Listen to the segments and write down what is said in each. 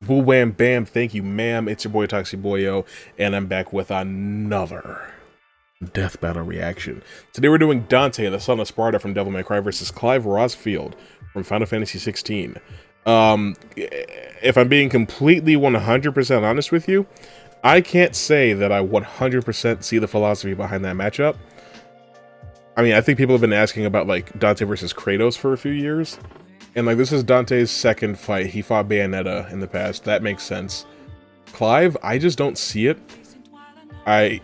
Boo wham bam, thank you ma'am, it's your boy Toxeyboyo, and I'm back with another death battle reaction. Today we're doing Dante, the son of Sparta from Devil May Cry versus Clive Rosfield from Final Fantasy 16. If I'm being completely 100% honest with you, I can't say that I 100% see the philosophy behind that matchup. I mean, I think people have been asking about like Dante versus Kratos for a few years. And like, this is Dante's second fight. He fought Bayonetta in the past. That makes sense. Clive, I just don't see it. I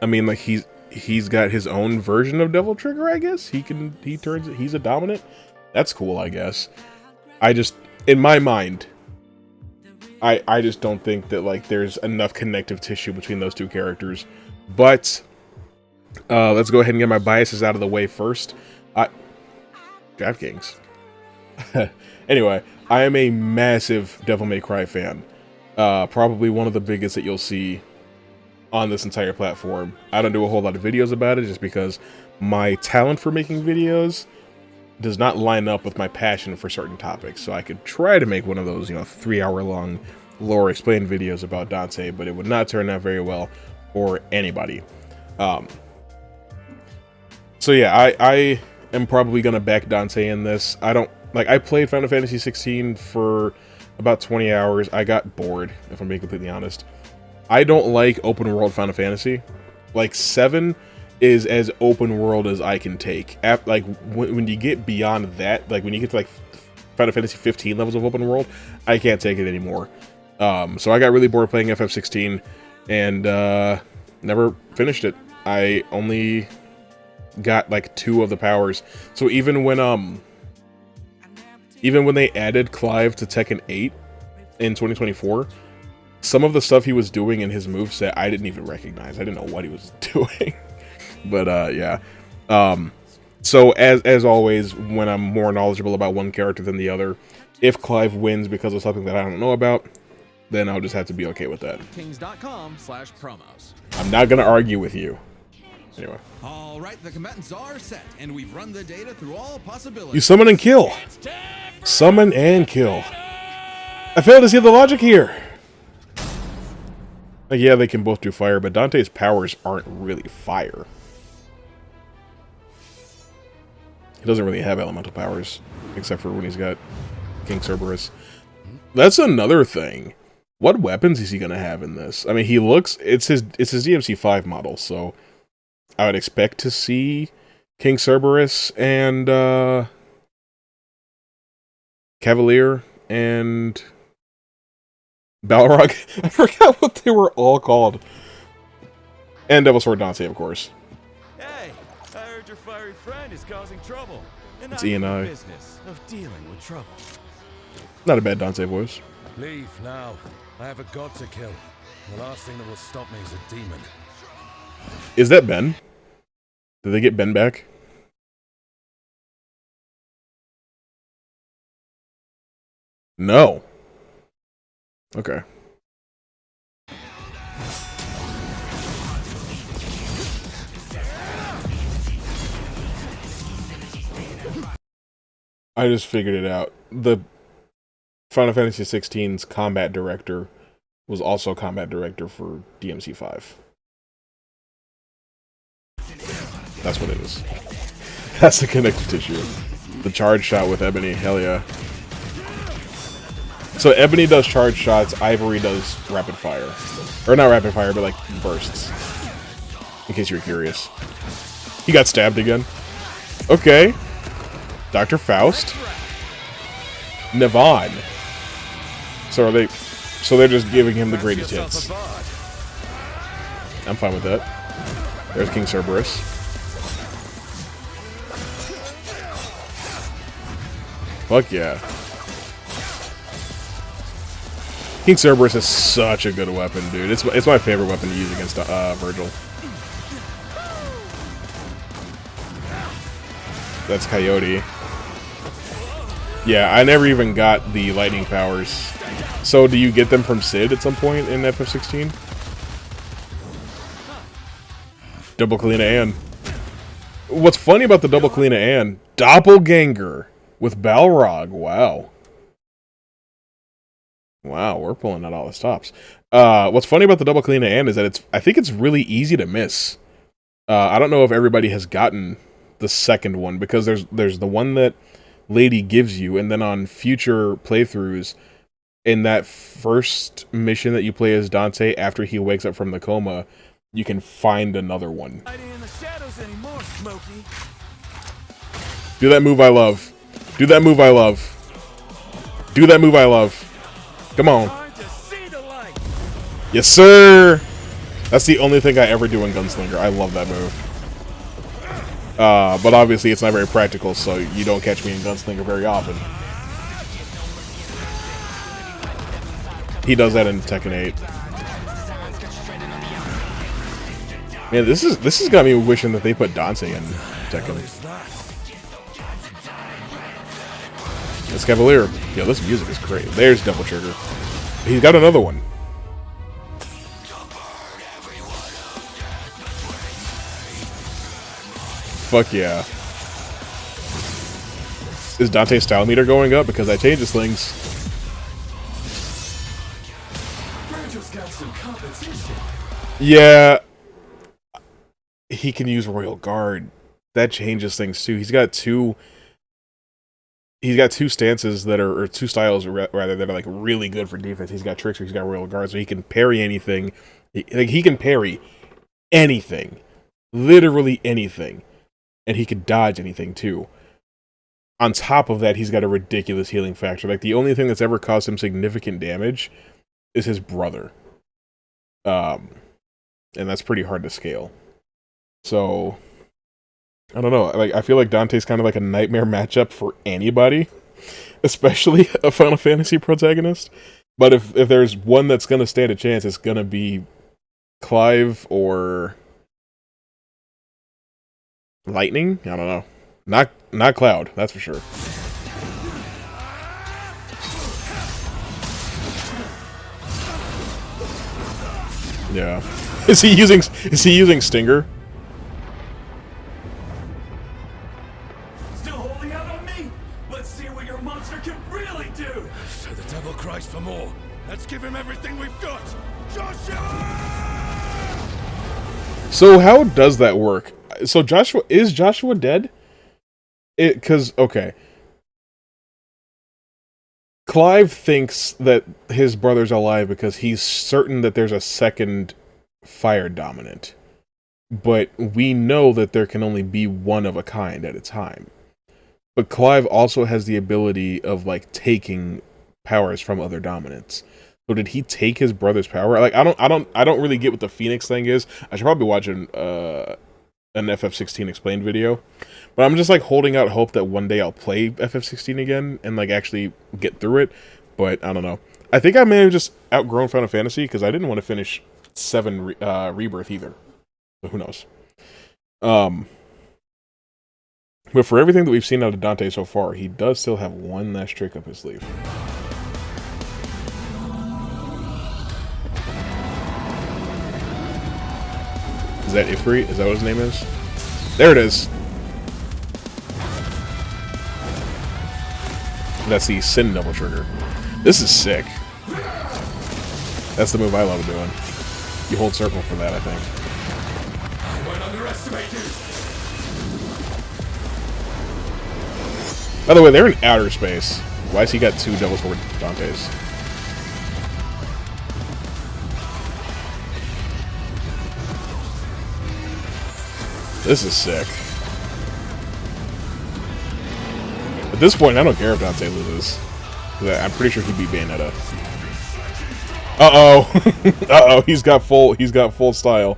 mean, like, he's got his own version of Devil Trigger, I guess. He's a dominant. That's cool, I guess. In my mind, I just don't think that, like, there's enough connective tissue between those two characters. But, let's go ahead and get my biases out of the way first. DraftKings. Anyway, I am a massive Devil May Cry fan. Probably one of the biggest that you'll see on this entire platform. I don't do a whole lot of videos about it just because my talent for making videos does not line up with my passion for certain topics. So I could try to make one of those, 3-hour long lore explain videos about Dante, but it would not turn out very well for anybody. So yeah, I am probably gonna back Dante in this. I played Final Fantasy 16 for about 20 hours. I got bored, if I'm being completely honest. I don't like open world Final Fantasy. Like 7 is as open world as I can take. Like when you get beyond that, like when you get to like Final Fantasy 15 levels of open world, I can't take it anymore. So I got really bored playing FF16 and never finished it. I only got like 2 of the powers. So even when they added Clive to Tekken 8 in 2024, some of the stuff he was doing in his moveset I didn't even recognize. I didn't know what he was doing. But yeah. So as always, when I'm more knowledgeable about one character than the other, if Clive wins because of something that I don't know about, then I'll just have to be okay with that. Kings.com/promos. I'm not gonna argue with you. Anyway. All right, the combatants are set, and we've run the data through all possibilities. You summon and kill. Summon and kill. I fail to see the logic here. Like, yeah, they can both do fire, but Dante's powers aren't really fire. He doesn't really have elemental powers, except for when he's got King Cerberus. That's another thing. What weapons is he gonna have in this? I mean, it's his DMC5 model, so I would expect to see King Cerberus and Cavalier and Balrog. I forgot what they were all called. And Devil Sword Dante, of course. Hey, I heard your fiery friend is causing trouble. And It's I'm in the E&I. business of dealing with trouble. Not a bad Dante voice. Leave now. I have a god to kill. The last thing that will stop me is a demon. Is that Ben? Did they get Ben back? No. Okay. I just figured it out. The Final Fantasy 16's combat director was also combat director for DMC5. That's what it is. That's the connective tissue. The charge shot with Ebony, hell yeah. So Ebony does charge shots, Ivory does rapid fire. Or not rapid fire, but like bursts. In case you're curious. He got stabbed again. Okay. Dr. Faust. Navon. So they're just giving him the greatest hits. I'm fine with that. There's King Cerberus. Fuck yeah. King Cerberus is such a good weapon, dude. It's my favorite weapon to use against Virgil. That's Coyote. Yeah, I never even got the lightning powers. So do you get them from Sid at some point in FF16? Double Kalina Ann. What's funny about the Double Kalina Ann? Doppelganger with Balrog. Wow. Wow, we're pulling out all the stops. What's funny about the double clean at end is that I think it's really easy to miss. I don't know if everybody has gotten the second one, because there's the one that Lady gives you, and then on future playthroughs, in that first mission that you play as Dante after he wakes up from the coma, you can find another one. In the shadows anymore, Smokey. Do that move I love. Do that move I love. Do that move I love. Come on. Time to see the light. Yes, sir! That's the only thing I ever do in Gunslinger. I love that move. But obviously it's not very practical, so you don't catch me in Gunslinger very often. He does that in Tekken 8. Man, this has got me wishing that they put Dante in Tekken. This Cavalier. Yo, this music is great. There's Double Trigger. He's got another one. Fuck yeah. Is Dante's style meter going up? Because I changed his things. Yeah. He can use Royal Guard. That changes things too. He's got two stances that are, or two styles rather, that are like really good for defense. He's got Trickster, he's got Royal Guard, so he can parry anything. He can parry anything. Literally anything. And he could dodge anything too. On top of that, he's got a ridiculous healing factor. Like, the only thing that's ever caused him significant damage is his brother. And that's pretty hard to scale. So, I don't know. Like, I feel like Dante's kind of like a nightmare matchup for anybody, especially a Final Fantasy protagonist. But if there's one that's going to stand a chance, it's going to be Clive or Lightning? I don't know. Not Cloud, that's for sure. Yeah. Is he using Stinger? Still holding out on me? Let's see what your monster can really do. So the devil cries for more. Let's give him everything we've got. Joshua! So how does that work? So is Joshua dead? Okay. Clive thinks that his brother's alive because he's certain that there's a second fire dominant. But we know that there can only be one of a kind at a time. But Clive also has the ability of, like, taking powers from other dominants. So did he take his brother's power? Like, I don't really get what the Phoenix thing is. I should probably watch an FF16 explained video. But I'm just, like, holding out hope that one day I'll play FF16 again and, like, actually get through it. But I don't know. I think I may have just outgrown Final Fantasy because I didn't want to finish 7 Rebirth either. So who knows? But for everything that we've seen out of Dante so far, he does still have one last trick up his sleeve. Is that Ifrit? Is that what his name is? There it is! That's the Sin Double Trigger. This is sick. That's the move I love doing. You hold circle for that, I think. I won't underestimate you. By the way, they're in outer space. Why has he got 2 double sword Dantes? This is sick. At this point, I don't care if Dante loses. I'm pretty sure he'd beat Bayonetta. Uh-oh. Uh-oh, he's got full style.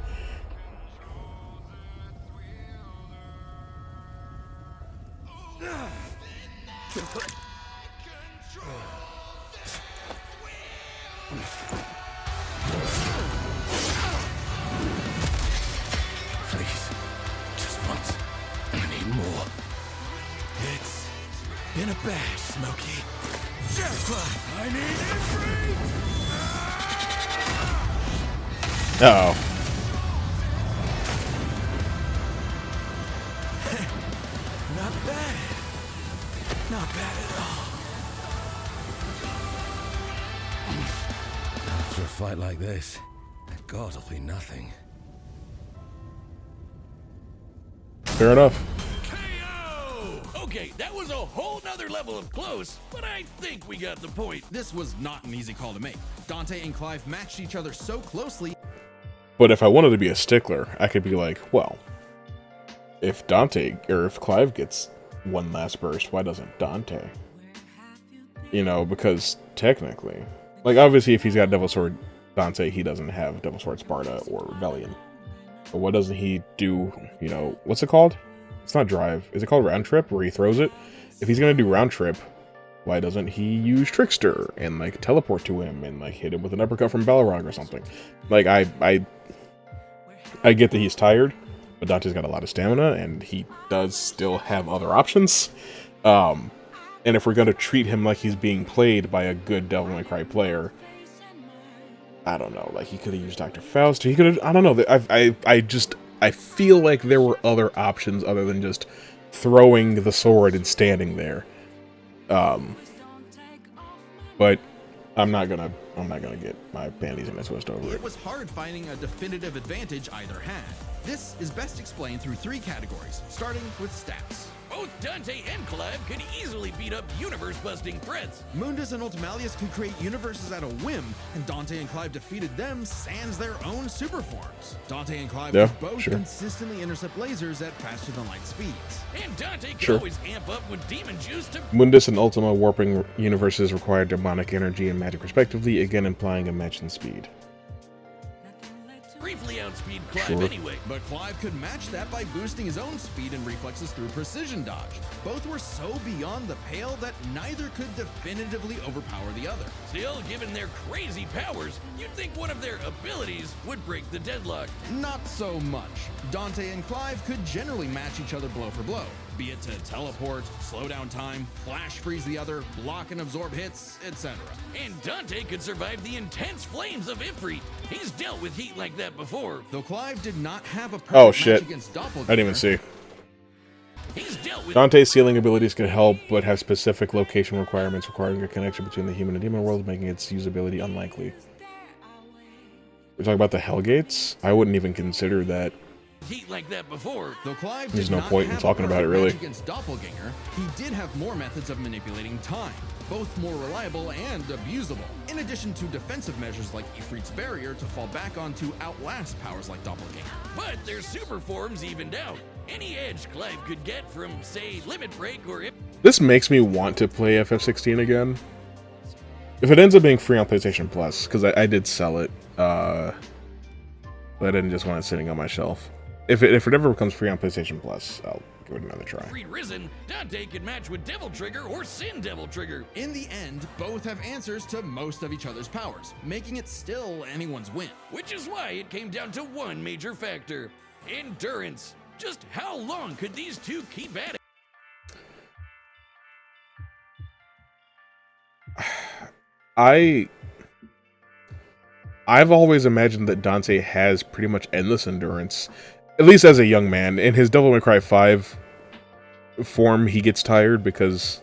Please. Just once. I need more. It's been a bash, Smokey. Jackpot! I need Ifrit! Uh-oh. Not bad. Not bad at all. After a fight like this, God will be nothing. Fair enough. KO! Okay, that was a whole nother level of close, but I think we got the point. This was not an easy call to make. Dante and Clive matched each other so closely. But if I wanted to be a stickler, I could be like, well, if Clive gets one last burst, why doesn't Dante? You know, because technically, like, obviously if he's got Devil Sword Dante, he doesn't have Devil Sword Sparta or Rebellion. But what doesn't he do, you know, what's it called? It's not drive. Is it called round trip, where he throws it? If he's gonna do round trip, why doesn't he use Trickster and, like, teleport to him and, like, hit him with an uppercut from Balrog or something? Like, I get that he's tired, but Dante's got a lot of stamina, and he does still have other options. And if we're gonna treat him like he's being played by a good Devil May Cry player, I don't know. Like, he could have used Dr. Faust. He could have. I don't know. I feel like there were other options other than just throwing the sword and standing there. But I'm not gonna get my panties in a twist over It it. was hard finding a definitive advantage either had. This is best explained through 3 categories, starting with stats. Both Dante and Clive could easily beat up universe-busting threats. Mundus and Ultimalius could create universes at a whim, and Dante and Clive defeated them sans their own super forms. Dante and Clive Yeah, could both sure. consistently intercept lasers at faster-than-light speeds. And Dante could Sure. always amp up with demon juice to Mundus and Ultima warping universes require demonic energy and magic respectively, again implying a match in speed. briefly outspeed Clive Sure. anyway. But Clive could match that by boosting his own speed and reflexes through precision dodge. Both were so beyond the pale that neither could definitively overpower the other. Still, given their crazy powers, you'd think one of their abilities would break the deadlock. Not so much. Dante and Clive could generally match each other blow for blow, be it to teleport, slow down time, flash freeze the other, block and absorb hits, etc. And Dante could survive the intense flames of Ifrit. He's dealt with heat like that before. Though Clive did not have a perfect Oh, shit. match against I Doppelganger, didn't even see. He's dealt with Dante's sealing abilities could help, but have specific location requirements requiring a connection between the human and demon world, making its usability unlikely. We're talking about the Hellgates? I wouldn't even consider that. heat like that before. Though Clive There's did no not point in have talking a about it, perfect really. match against Doppelganger, he did have more methods of manipulating time, both more reliable and abusable, in addition to defensive measures like Ifrit's barrier to fall back on to outlast powers like Doppelganger. But their super forms evened out. Any edge Clive could get from, say, Limit Break or This makes me want to play FF16 again. If it ends up being free on PlayStation Plus, because I did sell it, but I didn't just want it sitting on my shelf. If it ever becomes free on PlayStation Plus, I'll give it another try. Ifrit Risen, Dante could match with Devil Trigger or Sin Devil Trigger. In the end, both have answers to most of each other's powers, making it still anyone's win. Which is why it came down to one major factor: endurance. Just how long could these two keep at it? I've always imagined that Dante has pretty much endless endurance, at least as a young man. In his Devil May Cry 5 form, he gets tired because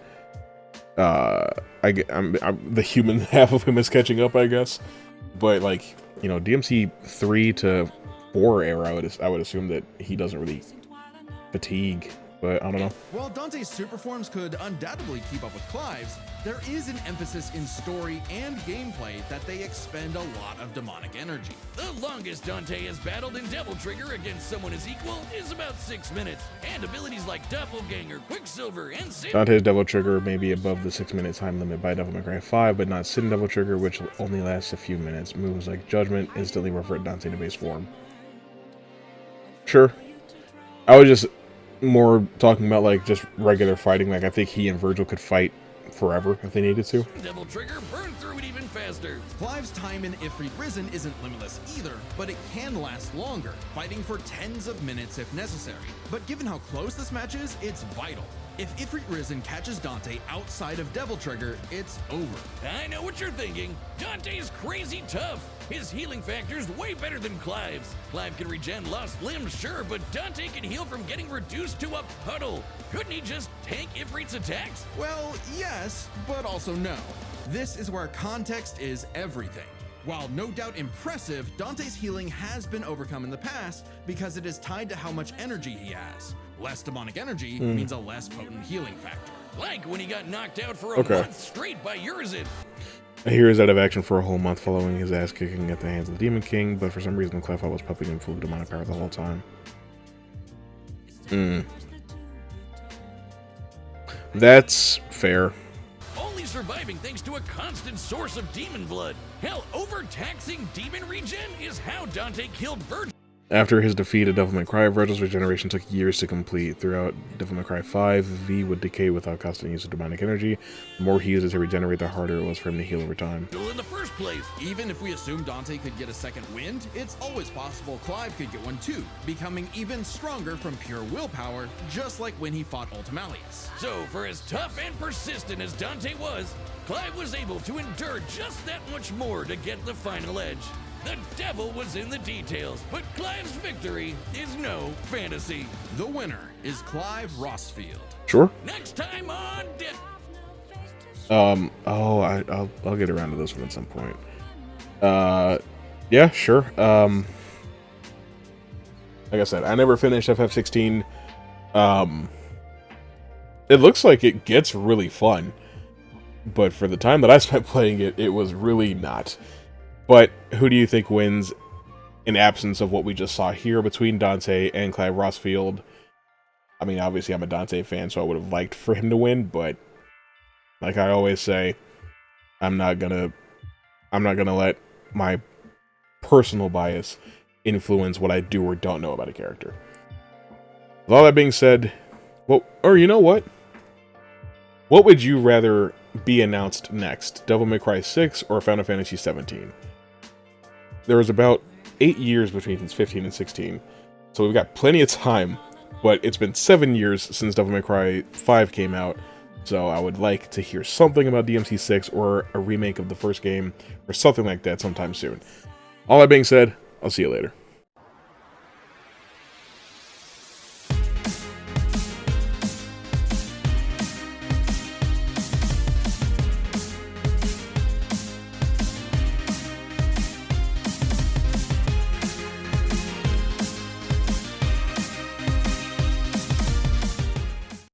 the human half of him is catching up, I guess. But like, you know, DMC 3 to 4 era, I would assume that he doesn't really fatigue. But I don't know. While Dante's super forms could undoubtedly keep up with Clive's, there is an emphasis in story and gameplay that they expend a lot of demonic energy. The longest Dante has battled in Devil Trigger against someone his equal is about 6 minutes, and abilities like Doppelganger, Quicksilver, and Sin Dante's Devil Trigger may be above the 6-minute time limit by Devil May Cry 5, but not Sin Devil Trigger, which only lasts a few minutes. Moves like Judgment instantly revert Dante to base form. Sure. I was just more talking about like just regular fighting. Like I think he and Virgil could fight forever if they needed to. Devil Trigger burn through it even faster. Clive's time in Ifrit Risen isn't limitless either, but it can last longer, fighting for tens of minutes if necessary. But given how close this match is, it's vital. If Ifrit Risen catches Dante outside of Devil Trigger, it's over. I know what you're thinking. Dante's crazy tough. His healing factor's way better than Clive's. Clive can regen lost limbs, sure, but Dante can heal from getting reduced to a puddle. Couldn't he just tank Ifrit's attacks? Well, yes, but also no. This is where context is everything. While no doubt impressive, Dante's healing has been overcome in the past because it is tied to how much energy he has. Less demonic energy means a less potent healing factor. Like when he got knocked out for a month straight by Urizen. A hero is out of action for a whole month following his ass kicking at the hands of the Demon King, but for some reason Clive was pumping him full of demonic power the whole time. That's fair. Only surviving thanks to a constant source of demon blood. Hell, overtaxing demon regen is how Dante killed Virgil. After his defeat at Devil May Cry, Virgil's regeneration took years to complete. Throughout Devil May Cry 5, V would decay without constant use of demonic energy. The more he used it to regenerate, the harder it was for him to heal over time. In the first place, even if we assume Dante could get a second wind, it's always possible Clive could get one too, becoming even stronger from pure willpower, just like when he fought Ultimalius. So, for as tough and persistent as Dante was, Clive was able to endure just that much more to get the final edge. The devil was in the details, but Clive's victory is no fantasy. The winner is Clive Rosfield. Sure. Next time on Death. I'll get around to this one at some point. Yeah, sure. Like I said, I never finished FF16. It looks like it gets really fun, but for the time that I spent playing it, it was really not. But who do you think wins in absence of what we just saw here between Dante and Clive Rosfield? I mean, obviously I'm a Dante fan, so I would have liked for him to win, but like I always say, I'm not gonna let my personal bias influence what I do or don't know about a character. With all that being said, well, or you know what? What would you rather be announced next? Devil May Cry 6 or Final Fantasy 17? There was about 8 years between 15 and 16, so we've got plenty of time, but it's been 7 years since Devil May Cry 5 came out, so I would like to hear something about DMC 6 or a remake of the first game, or something like that sometime soon. All that being said, I'll see you later.